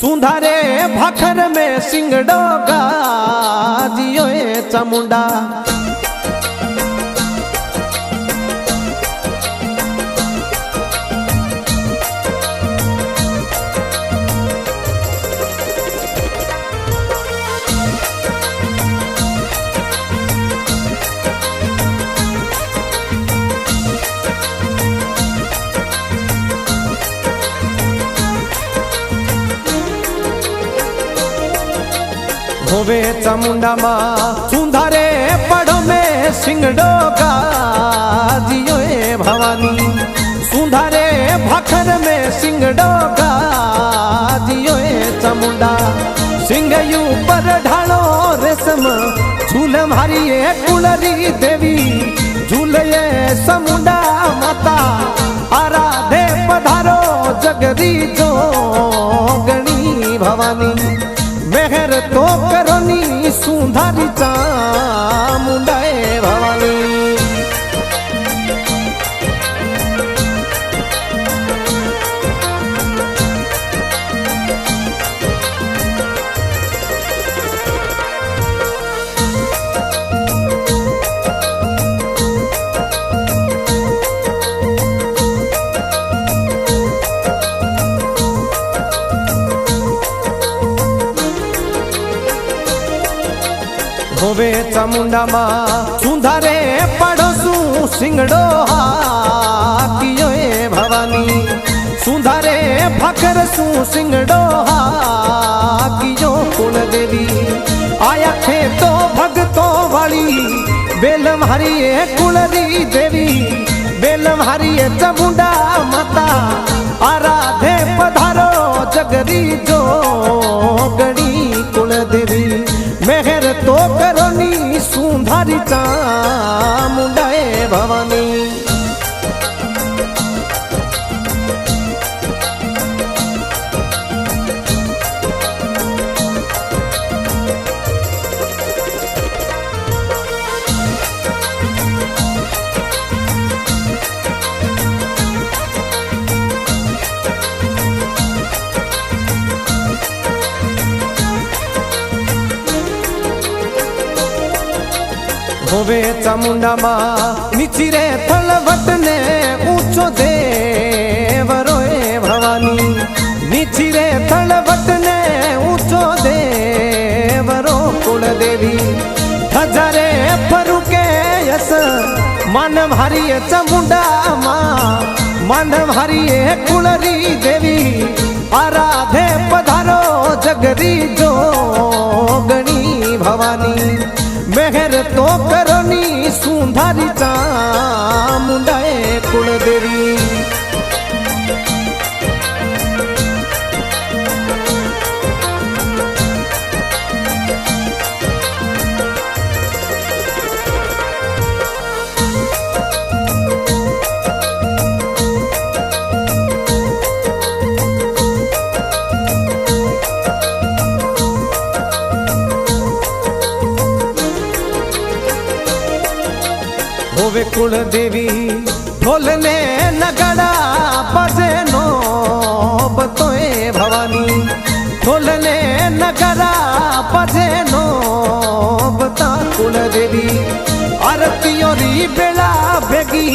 सुधारे भाखर में सिंगड़ो गाजियो चामुंडा होवे चामुंडा माँ सुधारे पढ़ो में सिंगड़ो गाजियो भवानी सुधारे भाखर में सिंगड़ो गाजियो चामुंडा सिंगयू पर ढालो रेशम झूल मारी कुलरी देवी झूलये समुंडा माता आराधे पधारो जगरी जो गणी भवानी मेहर तो करोनी सुधारी चामुंडाए भवानी होवे चामुंडा माँ सुधारे पड़ोसू सिंगड़ो हाकियो भवानी सुधारे भाकर सू सिंगड़ो हाकियो कुल देवी आया थे तो भगतो वाली बेलम हरी कुलरी देवी बेलम हरी चामुंडा माता आराधे पधारो जगरी जो गणी कुल देवी मेहर तो करोनी सुधारी चामुंडाए भवानी होवे चामुंडा माँ नीचिरे थलवट ने ऊंचो देवरोए भवानी नीचिरे थलवट ने ऊंचो देवरो कुल देवी हजारे फरुके यस मानव हरी चामुंडा माँ मानव हरी कुलरी देवी आराधे पधारो जगरी जो गणी भवानी मेहर तो करोनी सुधारी चामुंडाए कुल देवी होवे कुल देवी ढोलने नगड़ा बजे नो बतोए भवानी ढोलने नगड़ा बजे नो बता कुल देवी आरतियोरी बेला बेगी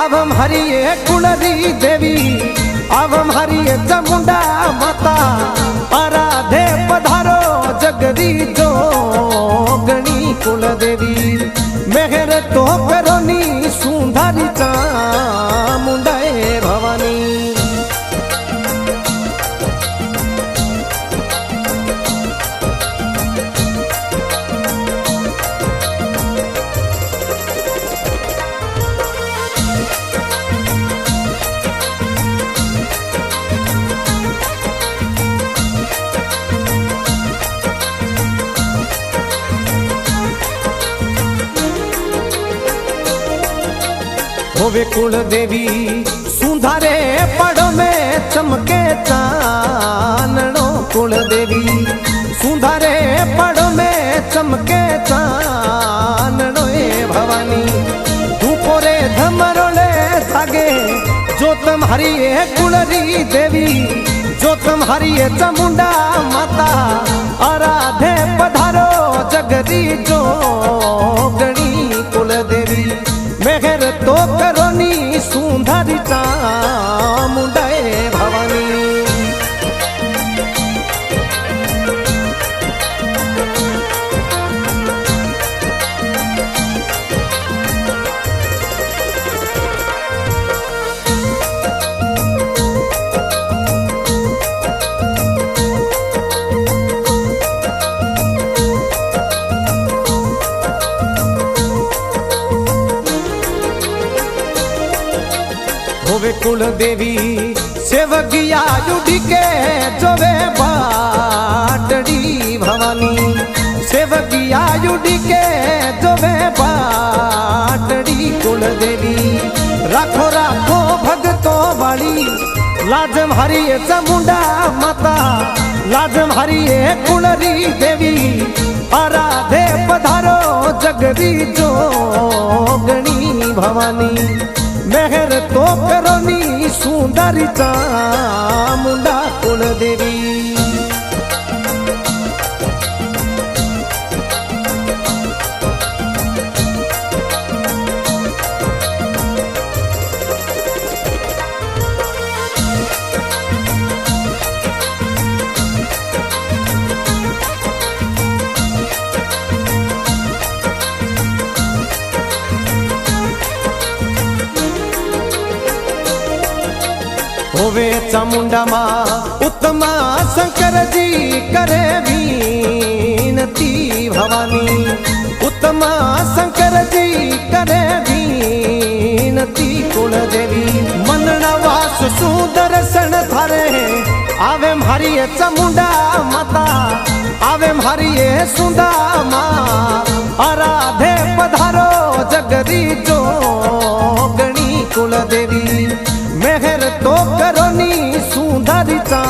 अब हम हरिये कुलरी देवी अब हम हरिये चामुंडा माता आराधे पधारो जगरी जो गणी कुल देवी मेहर तो करोनी सुधारी चामुंडाए भवानी होवे कुल देवी सुधारे पड़ो में चमके चानणो कुल देवी सुधारे पड़ो में चमके चानणो भवानी धूपोरे धमरोले जागे जो तुम्हारी कुलरी देवी जो तुम्हारी ये चामुंडा माता आराधे पधारो जगदी जो गणी कुल देवी मेहर तो करोनी सुंदरी चामुंडा भवानी। होवे कुल देवी सेवकिया जुड़ी के जोवे बाटड़ी भवानी सेवकिया जुड़ी के जोवे बाटड़ी कुल देवी राखो राखो भगतो वाली लाजम हरी चामुंडा माता लाजम हरी कुलरी देवी आराधे पधारो जगदी जो गणी भवानी मेहर तो करोनी सुंदरी चामुंडा कुल देवी। होवे चामुंडा माँ उत्तमा शंकर जी करे विनती भवानी उत्तमा शंकर जी करे विनती कुल देवी मनना वास सुदर्शन थारे आवे मारी चामुंडा माता आवे मारी सुंदा माँ आराधे पधारो जगदी जो गणी कुल देवी मेहर तो करोनी सुंदरी चा